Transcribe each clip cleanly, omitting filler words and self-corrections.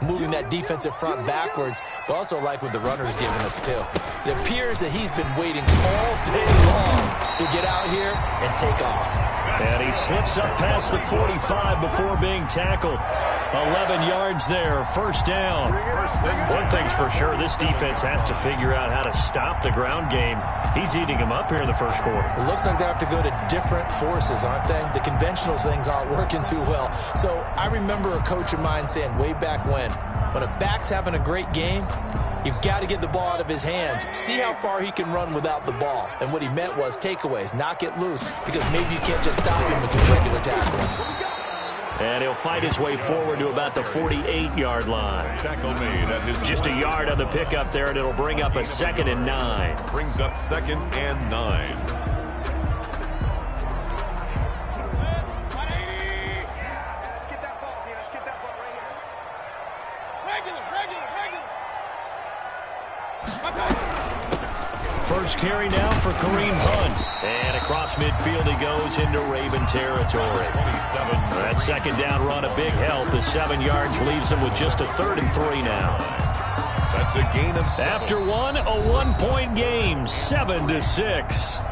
moving that defensive front backwards, but also like what the runner's giving us too. It appears that he's been waiting all day long to get out here and take off. And he slips up past the 45 before being tackled. 11 yards there, first down. One thing's for sure, this defense has to figure out how to stop the ground game. He's eating them up here in the first quarter. It looks like they have to go to different forces, aren't they? The conventional things aren't working too well. So I remember a coach of mine saying way back when a back's having a great game, you've got to get the ball out of his hands. See how far he can run without the ball. And what he meant was takeaways, knock it loose, because maybe you can't just stop him with just regular tackling. And he'll fight his way forward to about the 48-yard line. Just a yard on the pickup there, and it'll bring up a 2nd and 9. Brings up 2nd and 9. First carry now for Kareem Hunt. And across midfield he goes into Raven territory. That second down run a big help as 7 yards leaves him with just a 3rd and 3 now. That's a gain of 7. After one, a 1-point game, 7-6.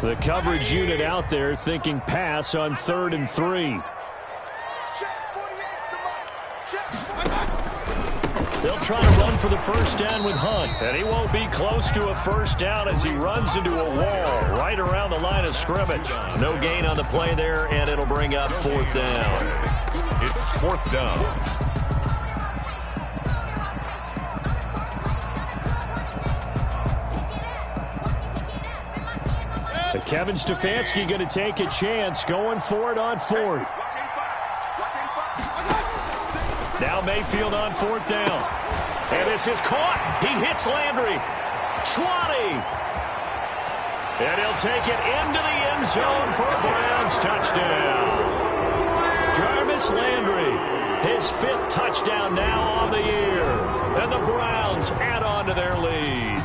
The coverage unit out there thinking pass on 3rd and 3. They'll try to run for the first down with Hunt. And he won't be close to a first down as he runs into a wall right around the line of scrimmage. No gain on the play there, and it'll bring up 4th down. It's 4th down. Kevin Stefanski going to take a chance, going for it on 4th. Now Mayfield on 4th down. And this is caught. He hits Landry. 20. And he'll take it into the end zone for a Browns touchdown. Jarvis Landry, his 5th touchdown now on the year. And the Browns add on to their lead.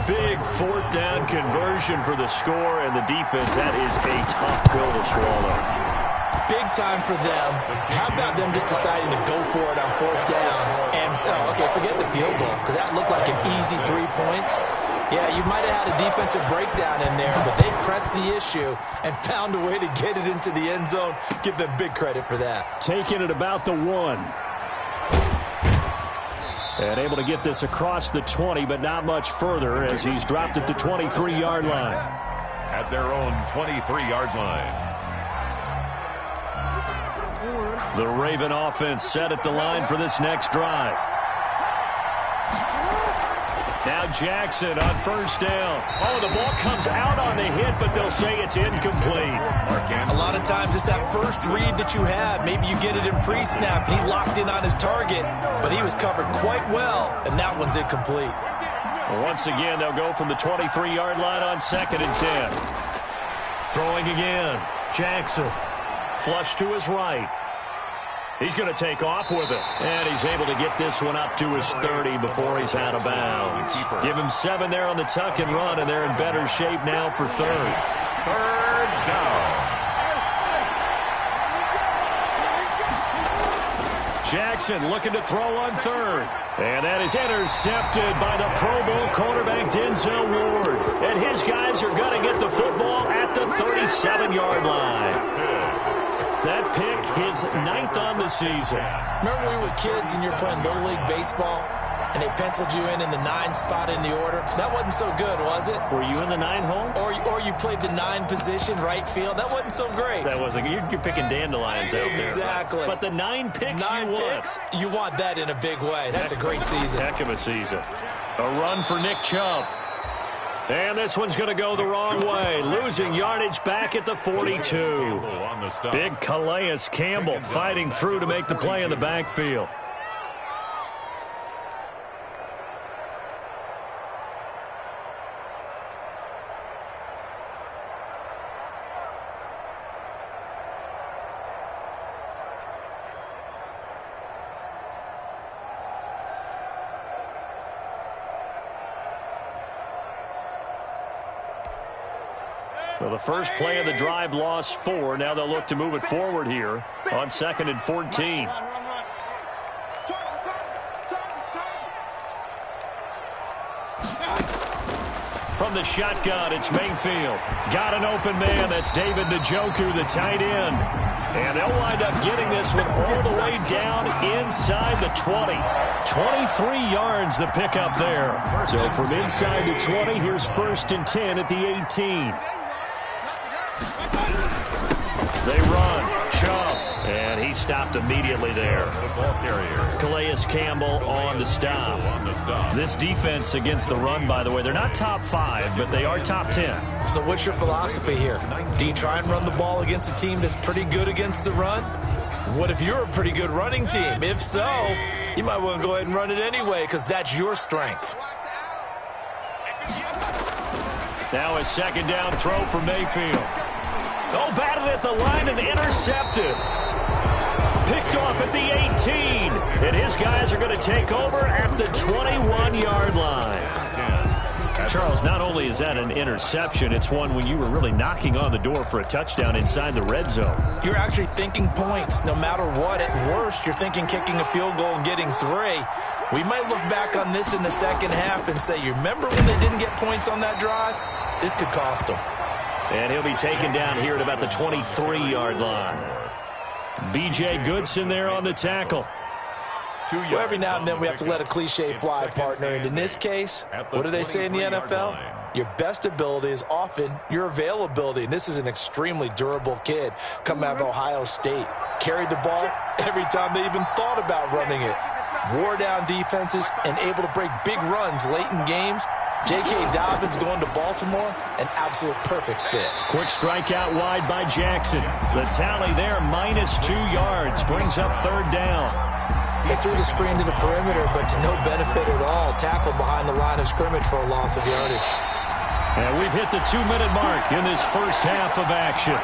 Big 4th down conversion for the score, and the defense, that is a tough pill to swallow. Big time for them. How about them just deciding to go for it on 4th down? And, okay, forget the field goal, because that looked like an easy 3 points. Yeah, you might have had a defensive breakdown in there, but they pressed the issue and found a way to get it into the end zone. Give them big credit for that. Taking it about the 1. And able to get this across the 20, but not much further as he's dropped at the 23-yard line. At their own 23-yard line. The Raven offense set at the line for this next drive. Now Jackson on 1st down. Oh, the ball comes out on the hit, but they'll say it's incomplete. A lot of times it's that first read that you have. Maybe you get it in pre-snap, and he locked in on his target, but he was covered quite well, and that one's incomplete. Once again, they'll go from the 23-yard line on 2nd and 10. Throwing again. Jackson. Flush to his right. He's going to take off with it. And he's able to get this one up to his 30 before he's out of bounds. Give him 7 there on the tuck and run, and they're in better shape now for 3rd. 3rd down. Jackson looking to throw on 3rd. And that is intercepted by the Pro Bowl cornerback Denzel Ward. And his guys are going to get the football at the 37-yard line. That pick, his 9th on the season. Remember when we were kids and you're playing Little League Baseball and they penciled you in the 9 spot in the order? That wasn't so good, was it? Were you in the 9 hole? Or you played the 9 position, right field? That wasn't so great. That wasn't. You're picking dandelions out there. Exactly. But the 9 picks 9 picks, you want that in a big way. That's a great season. Heck of a season. A run for Nick Chubb. And this one's going to go the wrong way. Losing yardage back at the 42. Big Calais Campbell fighting through to make the play in the backfield. So the first play of the drive lost 4. Now they'll look to move it forward here on 2nd and 14. From the shotgun, it's Mayfield. Got an open man. That's David Njoku, the tight end. And they'll wind up getting this one all the way down inside the 20. 23 yards the pickup there. So from inside the 20, here's 1st and 10 at the 18. They run. Chubb. And he stopped immediately there. Calais Campbell on the stop. This defense against the run, by the way, they're not top 5, but they are top 10. So what's your philosophy here? Do you try and run the ball against a team that's pretty good against the run? What if you're a pretty good running team? If so, you might want to go ahead and run it anyway because that's your strength. Now a 2nd down throw for Mayfield. Oh, batted at the line and intercepted. Picked off at the 18. And his guys are going to take over at the 21-yard line. Charles, not only is that an interception, it's one when you were really knocking on the door for a touchdown inside the red zone. You're actually thinking points no matter what. At worst, you're thinking kicking a field goal and getting 3. We might look back on this in the second half and say, you remember when they didn't get points on that drive? This could cost them. And he'll be taken down here at about the 23-yard line. B.J. Goodson there on the tackle. Well, every now and then we have to let a cliche fly, partner. And in this case, what do they say in the NFL? Your best ability is often your availability. And this is an extremely durable kid coming out of Ohio State. Carried the ball every time they even thought about running it. Wore down defenses and able to break big runs late in games. J.K. Dobbins going to Baltimore, an absolute perfect fit. Quick strikeout wide by Jackson. The tally there, -2 yards, brings up 3rd down. They threw the screen to the perimeter, but to no benefit at all. Tackled behind the line of scrimmage for a loss of yardage. And we've hit the 2-minute mark in this first half of action.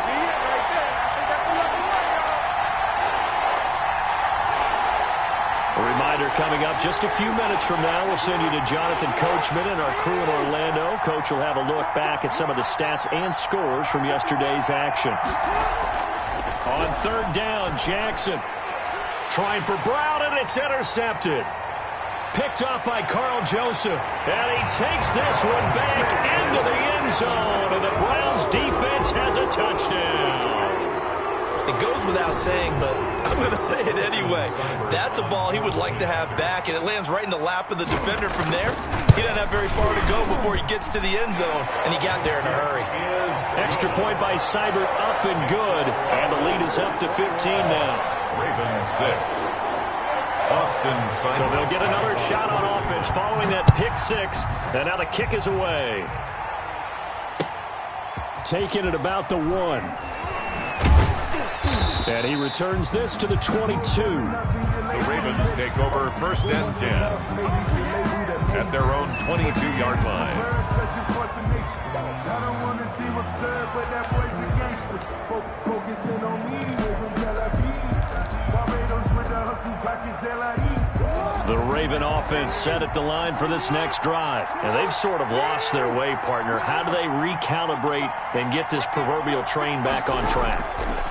A reminder coming up just a few minutes from now, we'll send you to Jonathan Coachman and our crew in Orlando. Coach will have a look back at some of the stats and scores from yesterday's action. On 3rd down, Jackson trying for Brown, and it's intercepted. Picked up by Carl Joseph, and he takes this one back into the end zone, and the Browns defense has a touchdown. It goes without saying, but I'm going to say it anyway. That's a ball he would like to have back, and it lands right in the lap of the defender from there. He doesn't have very far to go before he gets to the end zone, and he got there in a hurry. Extra point by Seibert, up and good, and the lead is up to 15 now. Ravens 6. Austin Seibert. So they'll get another shot on offense following that pick 6, and now the kick is away. Taken at about the 1. And he returns this to the 22. The Ravens take over 1st and 10 at their own 22-yard line. The Raven offense set at the line for this next drive. And they've sort of lost their way, partner. How do they recalibrate and get this proverbial train back on track?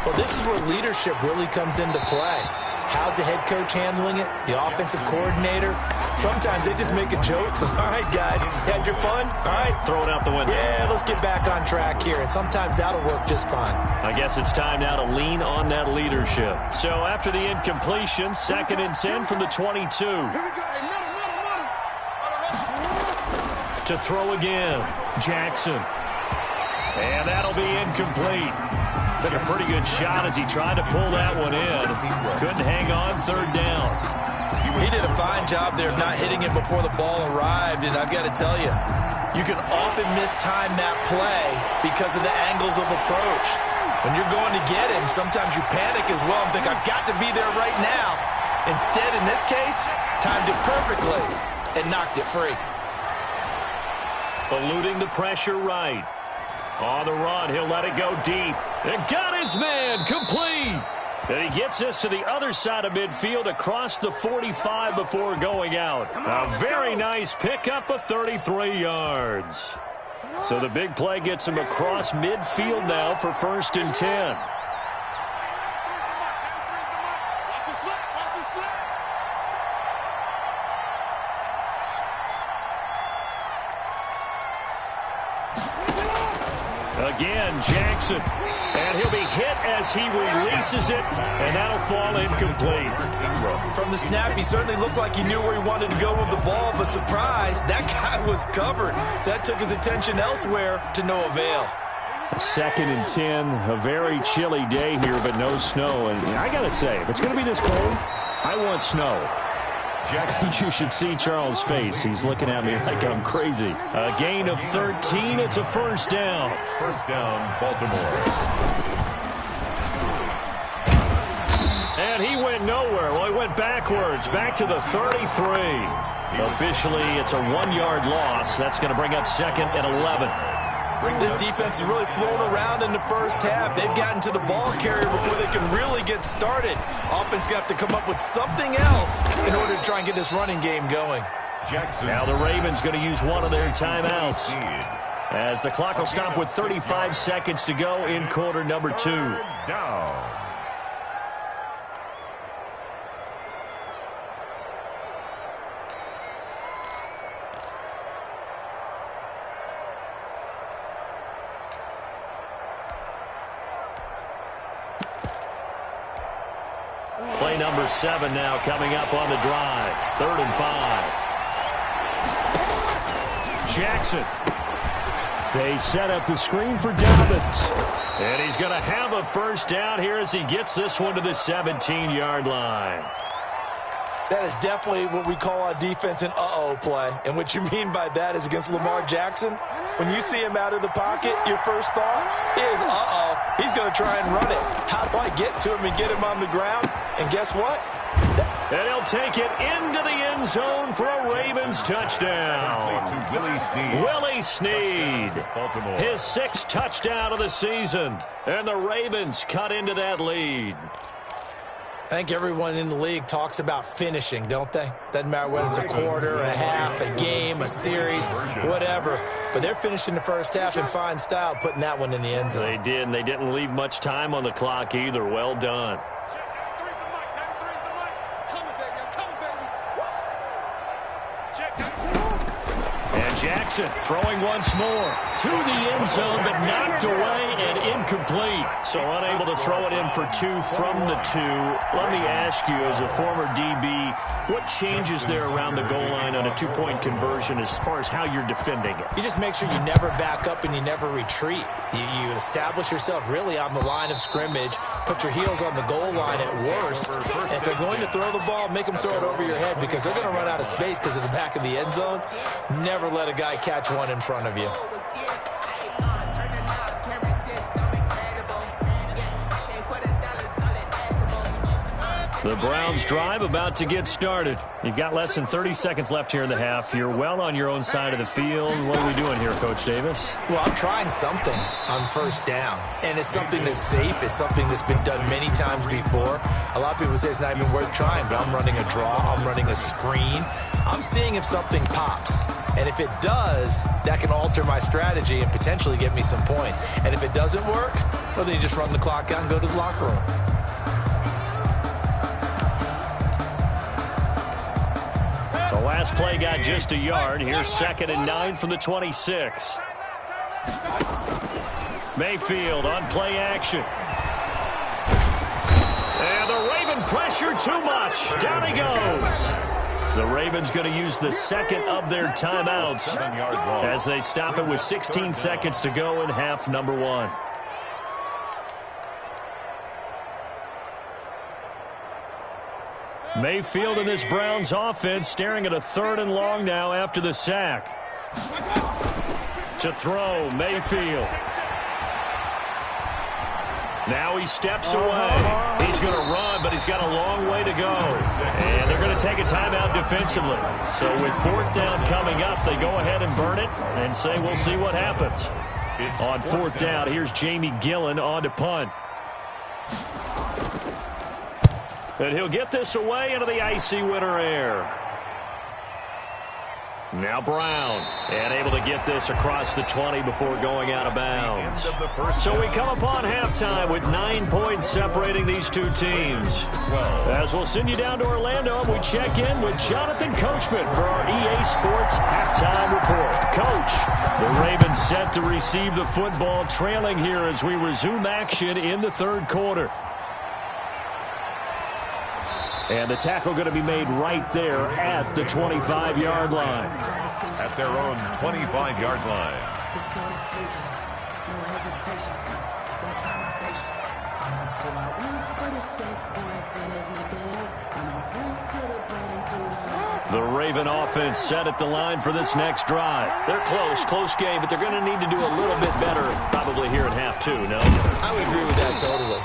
Well, this is where leadership really comes into play. How's the head coach handling it? The offensive coordinator? Sometimes they just make a joke. All right, guys, had your fun? All right. Throw it out the window. Yeah, let's get back on track here. And sometimes that'll work just fine. I guess it's time now to lean on that leadership. So after the incompletion, 2nd and 10 from the 22. To throw again, Jackson. And that'll be incomplete. Took a pretty good shot as he tried to pull that one in. Couldn't hang on 3rd down. He did a fine job there of not hitting it before the ball arrived, and I've got to tell you, you can often mistime that play because of the angles of approach. When you're going to get him, sometimes you panic as well and think, I've got to be there right now. Instead, in this case, timed it perfectly and knocked it free. Eluding the pressure right. On the run, he'll let it go deep. And got his man, complete. And he gets this to the other side of midfield across the 45 before going out. A very nice pickup of 33 yards. So the big play gets him across midfield now for 1st and 10. Again, Jackson. And he'll be hit as he releases it, and that'll fall incomplete. From the snap, he certainly looked like he knew where he wanted to go with the ball, but surprise, that guy was covered. So that took his attention elsewhere to no avail. 2nd and 10, a very chilly day here, but no snow. And I got to say, if it's going to be this cold, I want snow. You should see Charles' face. He's looking at me like I'm crazy. A gain of 13. It's a 1st down. 1st down, Baltimore. And he went nowhere. Well, he went backwards, back to the 33. Officially, it's a 1-yard loss. That's going to bring up 2nd and 11. This defense has really flown around in the first half. They've gotten to the ball carrier before they can really get started. Offense got to come up with something else in order to try and get this running game going. Jackson. Now the Ravens going to use one of their timeouts, as the clock will stop with 35 seconds to go in quarter number 2. Down. Play number 7 now coming up on the drive. 3rd and 5. Jackson. They set up the screen for Dobbins. And he's going to have a 1st down here as he gets this one to the 17-yard line. That is definitely what we call on defense an uh-oh play. And what you mean by that is against Lamar Jackson, when you see him out of the pocket, your first thought is, uh-oh, he's going to try and run it. How do I get to him and get him on the ground? And guess what? And he'll take it into the end zone for a Ravens touchdown. To Willie Snead. Willie Snead. Baltimore. His 6th touchdown of the season. And the Ravens cut into that lead. I think everyone in the league talks about finishing, don't they? Doesn't matter whether it's a quarter, a half, a game, a series, whatever. But they're finishing the first half in fine style, putting that one in the end zone. They did, and they didn't leave much time on the clock either. Well done. And Jackson throwing once more to the end zone, but knocked away and incomplete. So unable to throw it in for 2 from the 2. Let me ask you, as a former DB, what changes there around the goal line on a 2-point conversion as far as how you're defending it? You just make sure you never back up and you never retreat. You establish yourself really on the line of scrimmage, put your heels on the goal line at worst. And if they're going to throw the ball, make them throw it over your head, because they're going to run out of space because of the back of the end zone. Never let a guy catch one in front of you. The Browns drive about to get started. You've got less than 30 seconds left here in the half. You're well on your own side of the field. What are we doing here, Coach Davis? Well, I'm trying something on 1st down, and it's something that's safe. It's something that's been done many times before. A lot of people say it's not even worth trying, but I'm running a draw. I'm running a screen. I'm seeing if something pops, and if it does, that can alter my strategy and potentially get me some points. And if it doesn't work, well, then you just run the clock out and go to the locker room. The last play got just a yard. Here's 2nd and 9 from the 26. Mayfield on play action. And the Raven pressure too much. Down he goes. The Ravens going to use the 2nd of their timeouts as they stop it with 16 seconds to go in half number 1. Mayfield in this Browns offense staring at a 3rd and long now after the sack. To throw, Mayfield. Now he steps away. He's going to run, but he's got a long way to go. And they're going to take a timeout defensively. So with 4th down coming up, they go ahead and burn it and say we'll see what happens. On 4th down, here's Jamie Gillen on to punt. And he'll get this away into the icy winter air. Now Brown, and able to get this across the 20 before going out of bounds. So we come upon halftime with 9 points separating these two teams. As we'll send you down to Orlando, and we check in with Jonathan Coachman for our EA Sports Halftime Report. Coach, the Ravens set to receive the football, trailing here as we resume action in the third quarter. And the tackle going to be made right there at the 25-yard line. At their own 25-yard line. The Raven offense set at the line for this next drive. They're close game, but they're going to need to do a little bit better probably here at half two, no? I would agree with that totally.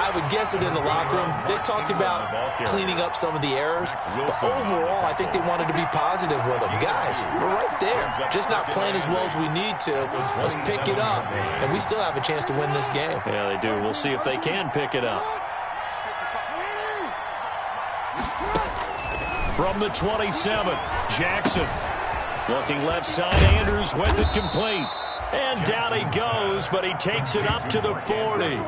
I would guess it in the locker room. They talked about cleaning up some of the errors, but overall, I think they wanted to be positive with them. Guys, we're right there. Just not playing as well as we need to. Let's pick it up, and we still have a chance to win this game. Yeah, they do. We'll see if they can pick it up. From the 27, Jackson. Looking left side, Andrews with it complete. And down he goes, but he takes it up to the 40.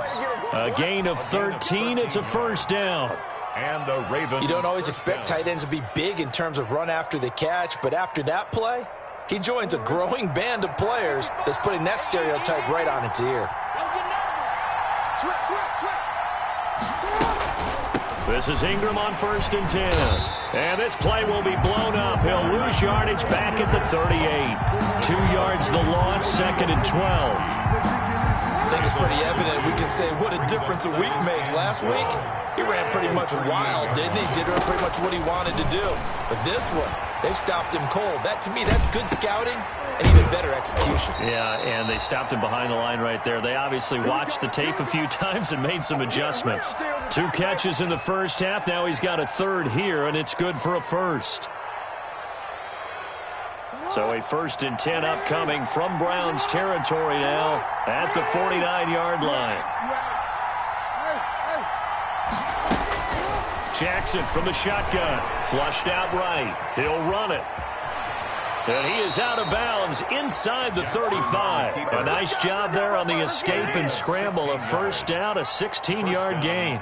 A gain of 13. It's a first down. And the Ravens. You don't always expect tight ends to be big in terms of run after the catch, but after that play, he joins a growing band of players that's putting that stereotype right on its ear. This is Ingram on 1st and 10. And this play will be blown up. He'll lose yardage back at the 38. 2 yards the loss, 2nd and 12. I think it's pretty evident we can say what a difference a week makes. Last week, he ran pretty much wild, didn't he? Did pretty much what he wanted to do. But this one, they stopped him cold. That, to me, that's good scouting and even better execution. Yeah, and they stopped him behind the line right there. They obviously watched the tape a few times and made some adjustments. 2 catches in the first half. Now he's got a third here, and it's good for a first. So a 1st and 10 upcoming from Browns territory now at the 49-yard line. Jackson from the shotgun. Flushed out right. He'll run it. And he is out of bounds inside the 35. A nice job there on the escape and scramble. A first down, a 16-yard gain.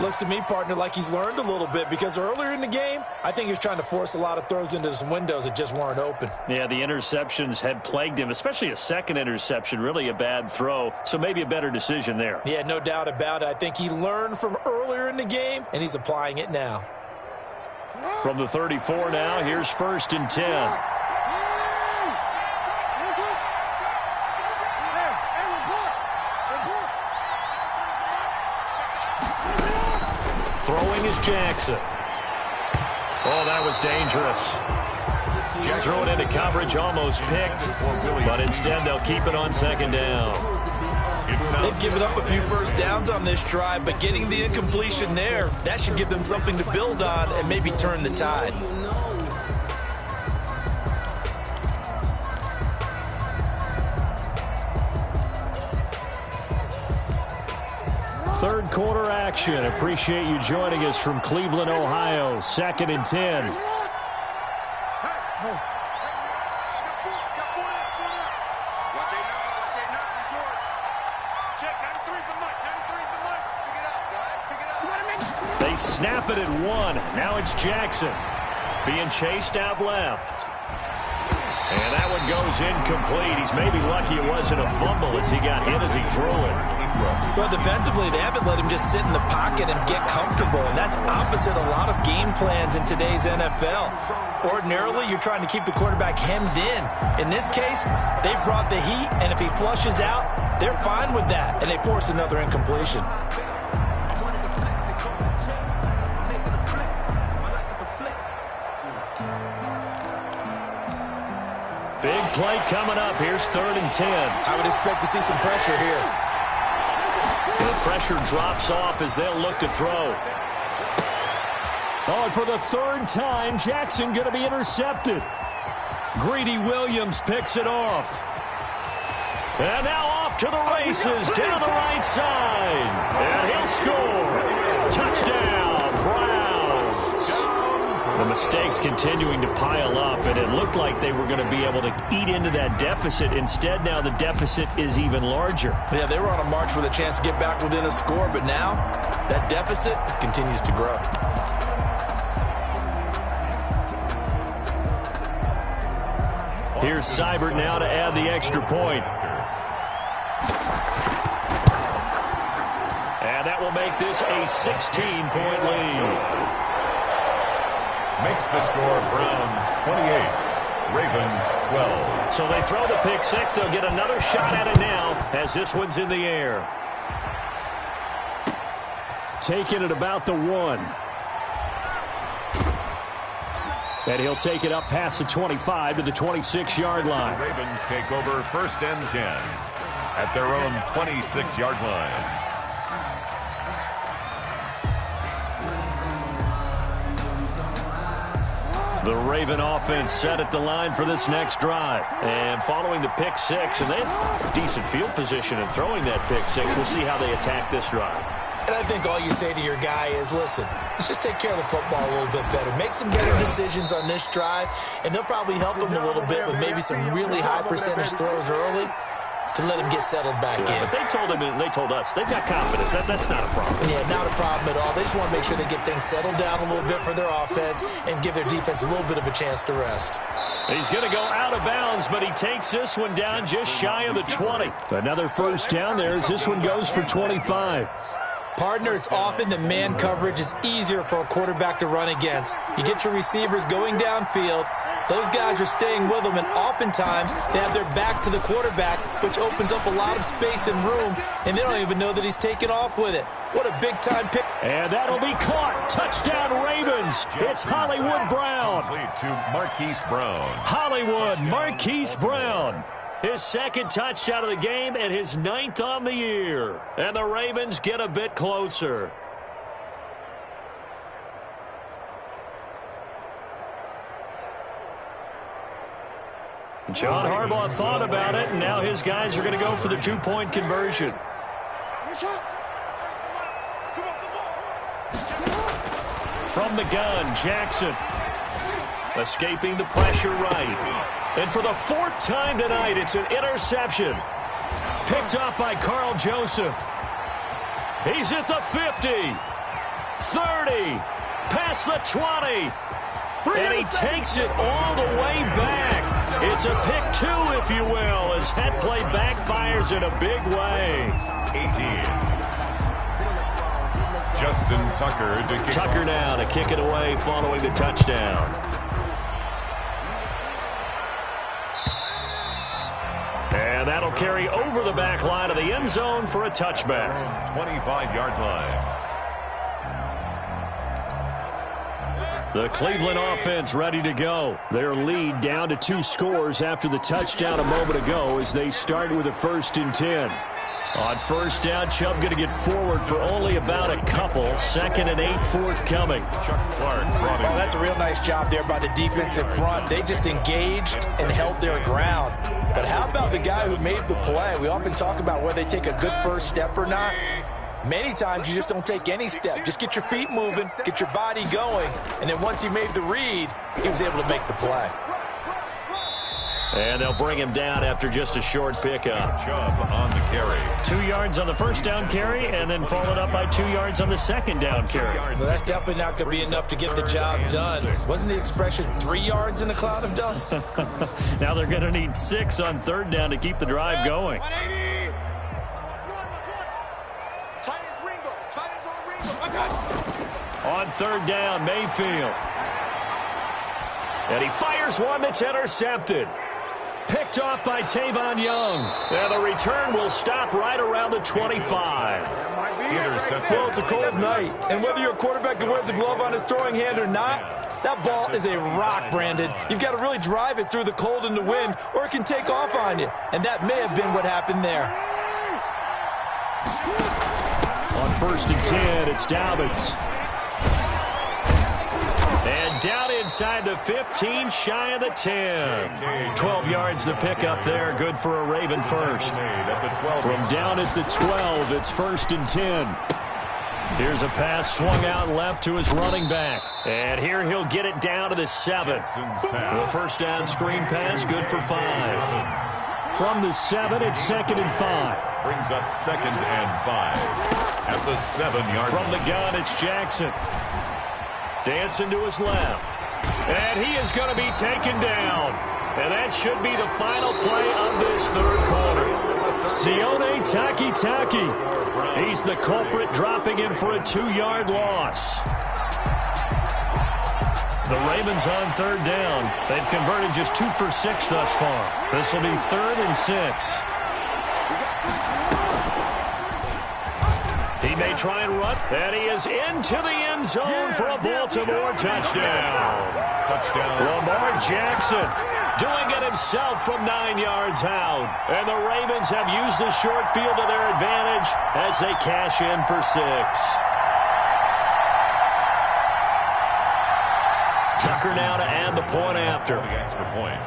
Looks to me, partner, like he's learned a little bit because earlier in the game, I think he was trying to force a lot of throws into some windows that just weren't open. Yeah, the interceptions had plagued him, especially a second interception, really a bad throw. So maybe a better decision there. Yeah, no doubt about it. I think he learned from earlier in the game, and he's applying it now. From the 34 now, here's 1st and 10. Throwing is Jackson. Oh, that was dangerous. Throw it into coverage, almost picked, but instead they'll keep it on 2nd down. They've given up a few first downs on this drive, but getting the incompletion there, that should give them something to build on and maybe turn the tide. Third quarter action. Appreciate you joining us from Cleveland, Ohio. 2nd and 10. They snap it at 1. Now it's Jackson being chased out left. And that one goes incomplete. He's maybe lucky it wasn't a fumble as he got hit as he threw it. Well, defensively, they haven't let him just sit in the pocket and get comfortable, and that's opposite a lot of game plans in today's NFL. Ordinarily, you're trying to keep the quarterback hemmed in. In this case, they brought the heat, and if he flushes out, they're fine with that, and they force another incompletion. Big play coming up. Here's 3rd and 10. I would expect to see some pressure here. The pressure drops off as they'll look to throw. Oh, and for the 3rd time, Jackson going to be intercepted. Greedy Williams picks it off. And now off to the races down the right side. And he'll score. Touchdown, Browns. The mistakes continuing to pile up, and it looked like they were going to be able to eat into that deficit. Instead, now the deficit is even larger. Yeah, they were on a march with a chance to get back within a score, but now that deficit continues to grow. Here's Seibert now to add the extra point. And that will make this a 16-point lead. Makes the score Browns 28, Ravens 12. So they throw the pick six. They'll get another shot at it now as this one's in the air. Taking it about the 1. And he'll take it up past the 25 to the 26-yard line. The Ravens take over 1st and 10 at their own 26-yard line. The Raven offense set at the line for this next drive. And following the pick six, and they have decent field position in throwing that pick six. We'll see how they attack this drive. And I think all you say to your guy is, listen, let's just take care of the football a little bit better. Make some better decisions on this drive, and they'll probably help him a little bit with maybe some really high percentage throws early to let him get settled back in. But they told him, and they told us, they've got confidence. That's not a problem. Yeah, not a problem at all. They just want to make sure they get things settled down a little bit for their offense and give their defense a little bit of a chance to rest. He's going to go out of bounds, but he takes this one down just shy of the 20. Another first down there as this one goes for 25. Partner, it's often that man coverage is easier for a quarterback to run against. You get your receivers going downfield. Those guys are staying with them, and oftentimes they have their back to the quarterback, which opens up a lot of space and room, and they don't even know that he's taken off with it. What a big-time pick. And that'll be caught. Touchdown, Ravens. It's Hollywood Brown. Complete to Marquise Brown. Hollywood, Marquise Brown. His second touchdown of the game and his 9th on the year. And the Ravens get a bit closer. John Harbaugh thought about it, and now his guys are going to go for the 2-point conversion. From the gun, Jackson. Escaping the pressure right. And for the 4th time tonight, it's an interception. Picked up by Carl Joseph. He's at the 50. 30. Past the 20. And he takes it all the way back. It's a pick 2, if you will, as that play backfires in a big way. 18. Justin Tucker to kick. Tucker now to kick it away following the touchdown. And that'll carry over the back line of the end zone for a touchback. 25-yard line. The Cleveland offense ready to go. Their lead down to 2 scores after the touchdown a moment ago as they start with a 1st and 10. On 1st down, Chubb going to get forward for only about a couple. 2nd and 8 forthcoming. Chuck Clark brought it. Oh, that's a real nice job there by the defensive front. They just engaged and held their ground. But how about the guy who made the play? We often talk about whether they take a good first step or not. Many times you just don't take any step. Just get your feet moving, get your body going, and then once he made the read, he was able to make the play. And they'll bring him down after just a short pickup. Chubb on the carry. 2 yards on the 1st down carry, and then followed up by 2 yards on the 2nd down carry. Well, that's definitely not going to be enough to get the job done. Wasn't the expression 3 yards in a cloud of dust? Now they're going to need 6 on 3rd down to keep the drive going. On 3rd down, Mayfield. And he fires one that's intercepted. Picked off by Tavon Young. And the return will stop right around the 25. Well, it's a cold night. And whether you're a quarterback that wears a glove on his throwing hand or not, that ball is a rock, Brandon. You've got to really drive it through the cold and the wind, or it can take off on you. And that may have been what happened there. On 1st and 10, it's Dobbins. And down inside the 15, shy of the 10. 12 yards the pickup there, good for a Raven first. From down at the 12, it's 1st and 10. Here's a pass swung out left to his running back. And here he'll get it down to the 7. The first down screen pass, good for 5. From the 7, it's 2nd and 5. Brings up 2nd and 5 at the 7-yard line. From the gun, it's Jackson. Dancing to his left. And he is going to be taken down. And that should be the final play of this third quarter. Sione Takitaki. He's the culprit, dropping him for a 2-yard loss. The Ravens on third down. They've converted just 2 for 6 thus far. This will be 3rd and 6. He may try and run. And he is into the end zone for a Baltimore touchdown. Lamar Jackson doing it himself from 9 yards out. And the Ravens have used the short field to their advantage as they cash in for 6. Tucker now to add the point after. The extra point.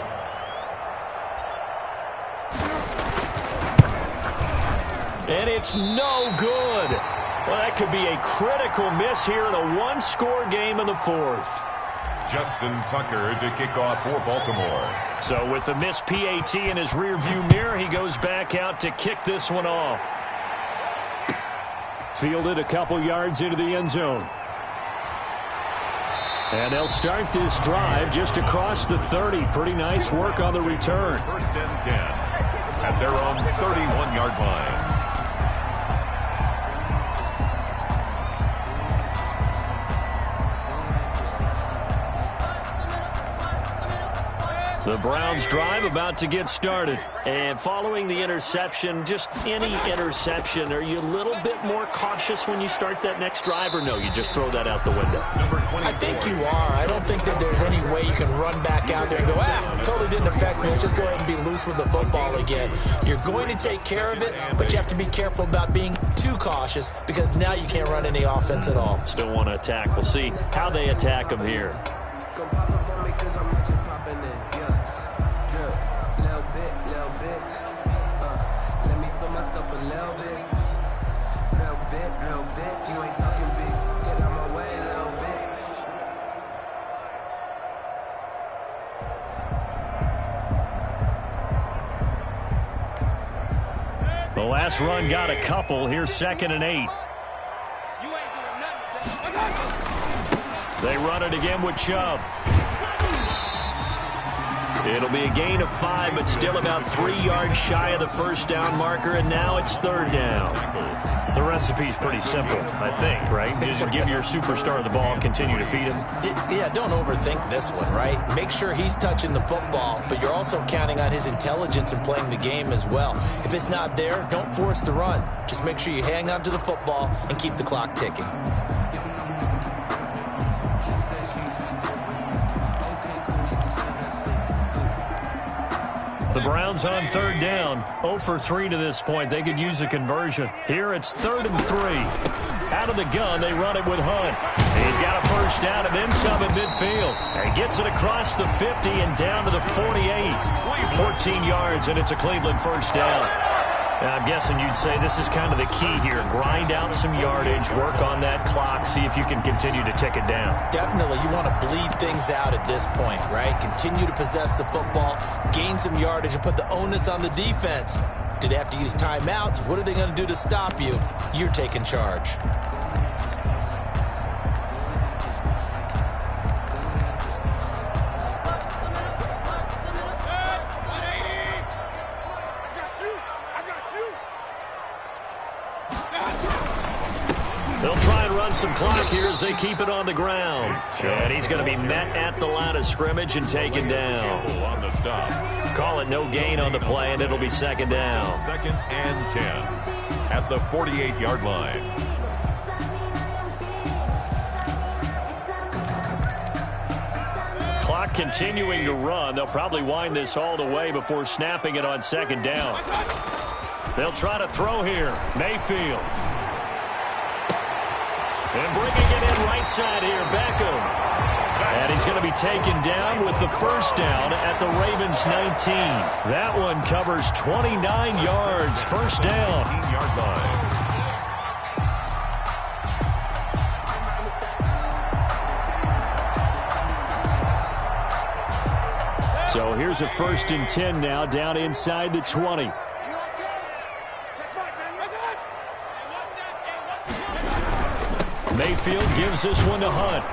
And it's no good. Well, that could be a critical miss here in a one-score game in the 4th. Justin Tucker to kick off for Baltimore. So with the missed PAT in his rearview mirror, he goes back out to kick this one off. Fielded a couple yards into the end zone. And they'll start this drive just across the 30. Pretty nice work on the return. 1st and 10 at their own 31-yard line. The Browns drive about to get started. And following the interception, just any interception, are you a little bit more cautious when you start that next drive, or no, you just throw that out the window? I think you are. I don't think that there's any way you can run back out there and go, totally didn't affect me. Let's just go ahead and be loose with the football again. You're going to take care of it, but you have to be careful about being too cautious because now you can't run any offense at all. Still want to attack. We'll see how they attack him here. The last run got a couple. Here's 2nd and 8. They run it again with Chubb. It'll be a gain of 5, but still about 3 yards shy of the first down marker, and now it's 3rd down. The recipe's pretty simple, I think, right? Just give your superstar the ball and continue to feed him. Yeah, don't overthink this one, right? Make sure he's touching the football, but you're also counting on his intelligence in playing the game as well. If it's not there, don't force the run. Just make sure you hang on to the football and keep the clock ticking. The Browns on 3rd down, 0 for 3 to this point. They could use a conversion. Here it's 3rd and 3. Out of the gun, they run it with Hunt. He's got a first down and then some at midfield. And gets it across the 50 and down to the 48. 14 yards, and it's a Cleveland first down. Now, I'm guessing you'd say this is kind of the key here. Grind out some yardage, work on that clock, see if you can continue to tick it down. Definitely. You want to bleed things out at this point, right? Continue to possess the football, gain some yardage, and put the onus on the defense. Do they have to use timeouts? What are they going to do to stop you? You're taking charge. They'll try and run some clock here as they keep it on the ground. And he's going to be met at the line of scrimmage and taken down. On the stop. Call it no gain on the play, and it'll be 2nd down. 2nd and 10 at the 48-yard line. Clock continuing to run. They'll probably wind this all the way before snapping it on 2nd down. They'll try to throw here. Mayfield. And bringing it in right side here, Beckham. And he's going to be taken down with the first down at the Ravens 19. That one covers 29 yards. First down. 18-yard line. So here's a 1st and 10 now, down inside the 20. Mayfield gives this one to Hunt.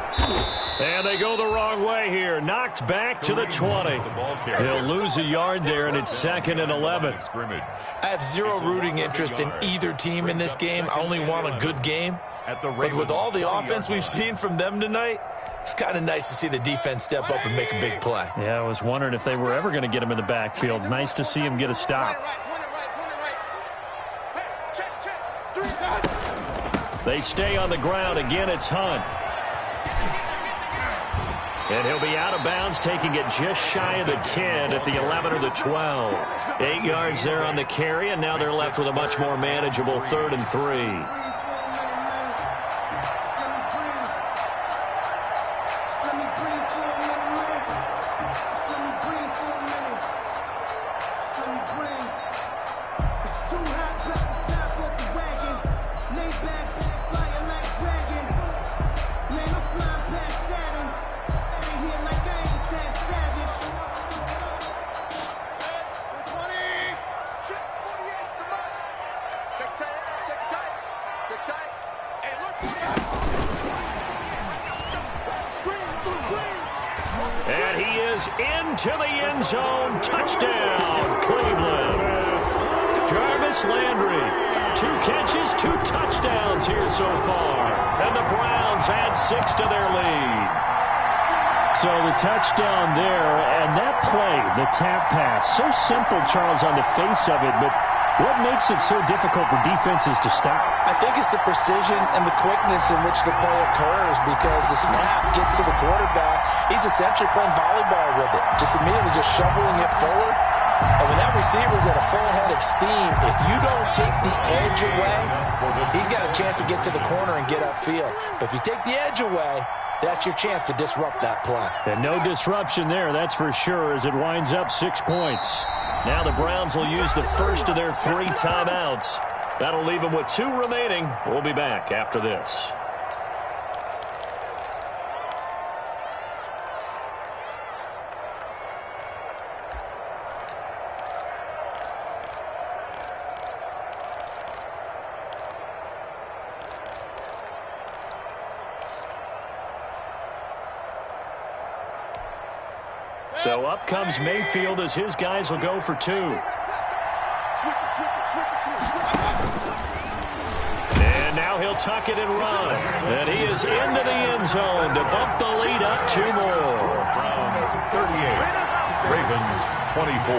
And they go the wrong way here. Knocked back to the 20. He'll lose a yard there, and it's 2nd and 11. I have zero rooting interest in either team in this game. I only want a good game. But with all the offense we've seen from them tonight, it's kind of nice to see the defense step up and make a big play. Yeah, I was wondering if they were ever going to get him in the backfield. Nice to see him get a stop. They stay on the ground. Again, it's Hunt. And he'll be out of bounds, taking it just shy of the 10 at the 11 or the 12. 8 yards there on the carry, and now they're left with a much more manageable 3rd and 3. Into the end zone. Touchdown, Cleveland. Jarvis Landry. 2 catches, 2 touchdowns here so far. And the Browns add 6 to their lead. So the touchdown there, and that play, the tap pass, so simple, Charles, on the face of it, but what makes it so difficult for defenses to stop? I think it's the precision and the quickness in which the play occurs, because the snap gets to the quarterback. He's essentially playing volleyball with it, just immediately just shoveling it forward. And when that receiver's at a full head of steam, if you don't take the edge away, he's got a chance to get to the corner and get upfield. But if you take the edge away, that's your chance to disrupt that play. And no disruption there, that's for sure, as it winds up 6 points. Now the Browns will use the first of their 3 timeouts. That'll leave them with 2 remaining. We'll be back after this. So up comes Mayfield as his guys will go for 2. And now he'll tuck it and run. And he is into the end zone to bump the lead up 2 more. Browns 38, Ravens 24.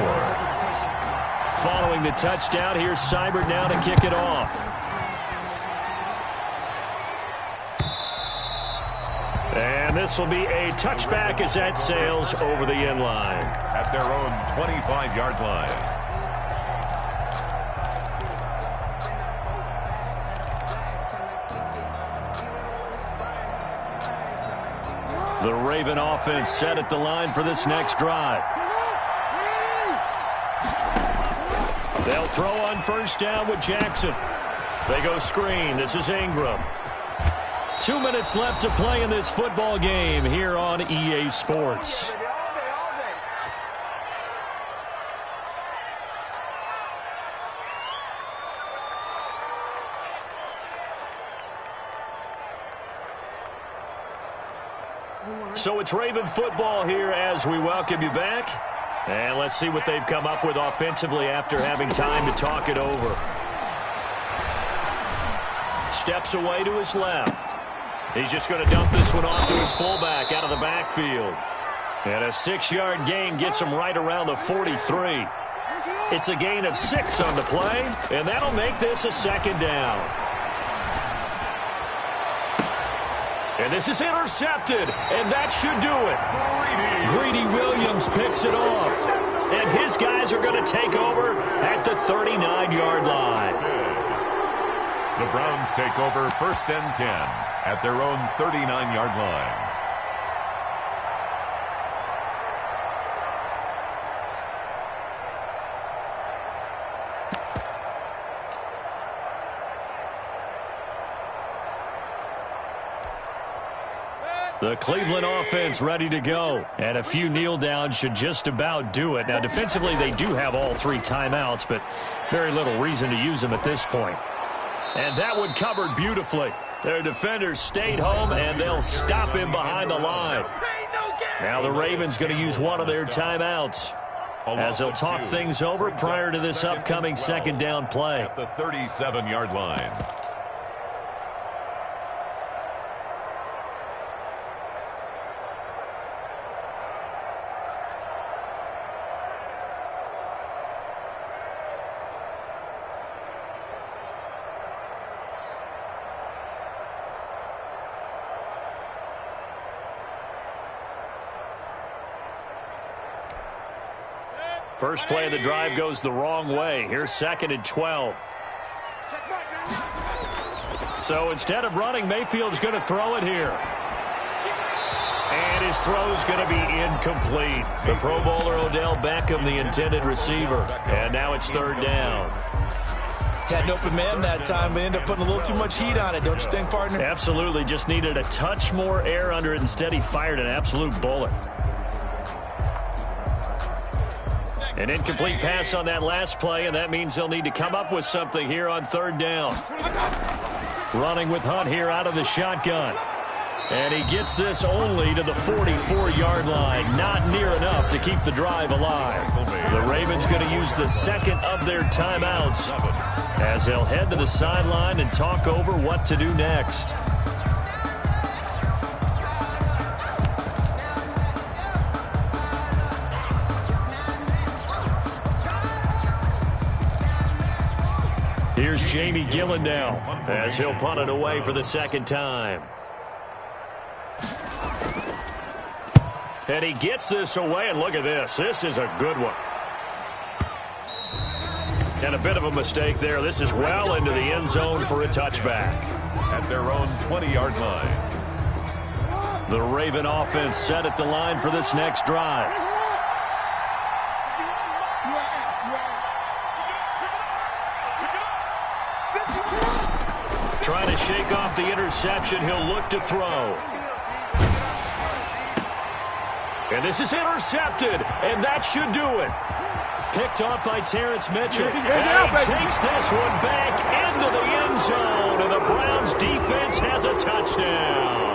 Following the touchdown, here's Seibert now to kick it off. And this will be a touchback as that sails over the end line. At their own 25-yard line. The Raven offense set at the line for this next drive. They'll throw on 1st down with Jackson. They go screen. This is Ingram. 2 minutes left to play in this football game here on EA Sports. So it's Raven football here as we welcome you back. And let's see what they've come up with offensively after having time to talk it over. Steps away to his left. He's just going to dump this one off to his fullback out of the backfield. And a 6-yard gain gets him right around the 43. It's a gain of 6 on the play, and that'll make this a 2nd down. And this is intercepted, and that should do it. Greedy Williams picks it off. And his guys are going to take over at the 39-yard line. The Browns take over 1st and 10 at their own 39-yard line. The Cleveland offense ready to go. And a few kneel downs should just about do it. Now, defensively, they do have all 3 timeouts, but very little reason to use them at this point. And that one covered beautifully. Their defenders stayed home, and they'll stop him behind the line. Now the Ravens going to use one of their timeouts as they'll talk things over prior to this upcoming second down play. At the 37-yard line. First play of the drive goes the wrong way. Here's 2nd and 12. So instead of running, Mayfield's going to throw it here. And his throw's going to be incomplete. The Pro Bowler Odell Beckham, the intended receiver. And now it's 3rd down. Had an open man that time, but ended up putting a little too much heat on it, don't you think, partner? Absolutely. Just needed a touch more air under it. Instead, he fired an absolute bullet. An incomplete pass on that last play, and that means they'll need to come up with something here on 3rd down. Running with Hunt here out of the shotgun. And he gets this only to the 44-yard line. Not near enough to keep the drive alive. The Ravens going to use the 2nd of their timeouts as they'll head to the sideline and talk over what to do next. Here's Jamie Gillen now as he'll punt it away for the 2nd time. And he gets this away, and look at this. This is a good one. And a bit of a mistake there. This is well into the end zone for a touchback. At their own 20-yard line. The Raven offense set at the line for this next drive. Trying to shake off the interception. He'll look to throw. And this is intercepted, and that should do it. Picked off by Terrence Mitchell. And he takes this one back into the end zone, and the Browns defense has a touchdown.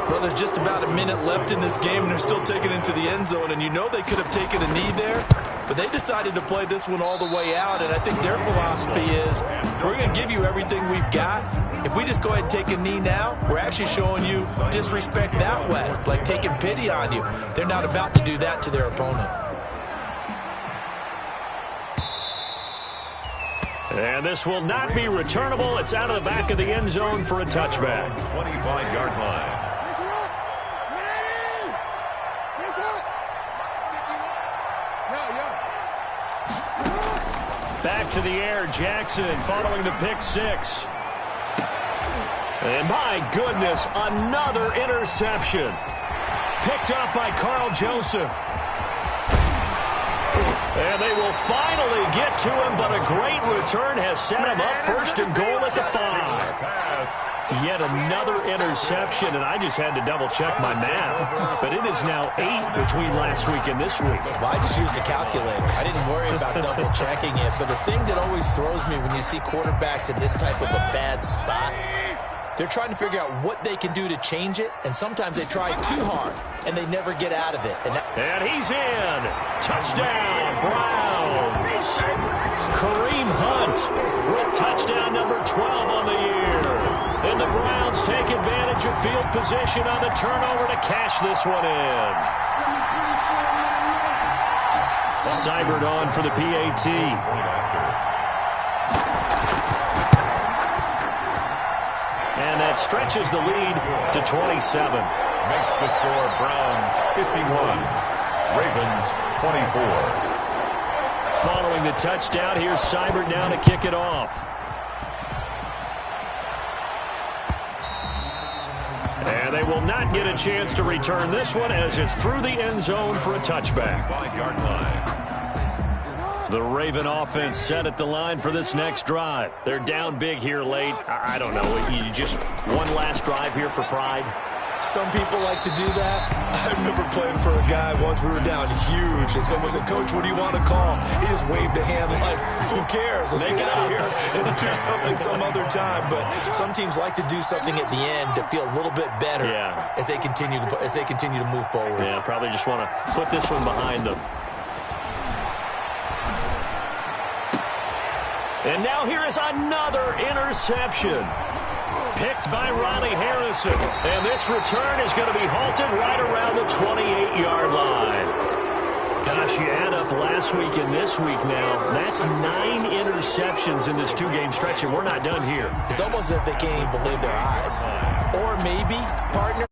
Well, there's just about a minute left in this game, and they're still taking it into the end zone, and you know they could have taken a knee there, but they decided to play this one all the way out, and I think their philosophy is we're going to give you everything we've got. If we just go ahead and take a knee now, we're actually showing you disrespect that way, like taking pity on you. They're not about to do that to their opponent. And this will not be returnable. It's out of the back of the end zone for a touchback. 25-yard line. Back to the air, Jackson following the pick 6. And my goodness, another interception. Picked up by Carl Joseph. And they will finally get to him, but a great return has set him up 1st and goal at the 5. Yet another interception, and I just had to double-check my math. But it is now 8 between last week and this week. Well, I just used a calculator. I didn't worry about double-checking it. But the thing that always throws me when you see quarterbacks in this type of a bad spot, they're trying to figure out what they can do to change it, and sometimes they try too hard, and they never get out of it. And he's in. Touchdown, Browns. Kareem Hunt with touchdown number 12 on the year. And the Browns take advantage of field position on the turnover to cash this one in. Seibert on for the PAT. And that stretches the lead to 27. Makes the score Browns 51, Ravens 24. Following the touchdown, here's Seibert now to kick it off. And they will not get a chance to return this one as it's through the end zone for a touchback. 5-yard line. The Raven offense set at the line for this next drive. They're down big here late. I don't know. You just one last drive here for pride? Some people like to do that. I remember playing for a guy once. We were down huge, and someone said, "Coach, what do you want to call?" He just waved a hand like, "Who cares? Let's get out of here and do something some other time." But some teams like to do something at the end to feel a little bit better as they continue to move forward. Yeah, probably just want to put this one behind them. And now here is another interception. Picked by Ronnie Harrison. And this return is going to be halted right around the 28-yard line. Gosh, you add up last week and this week now. That's 9 interceptions in this 2-game stretch, and we're not done here. It's almost as if they can't even believe their eyes. Or maybe, partner,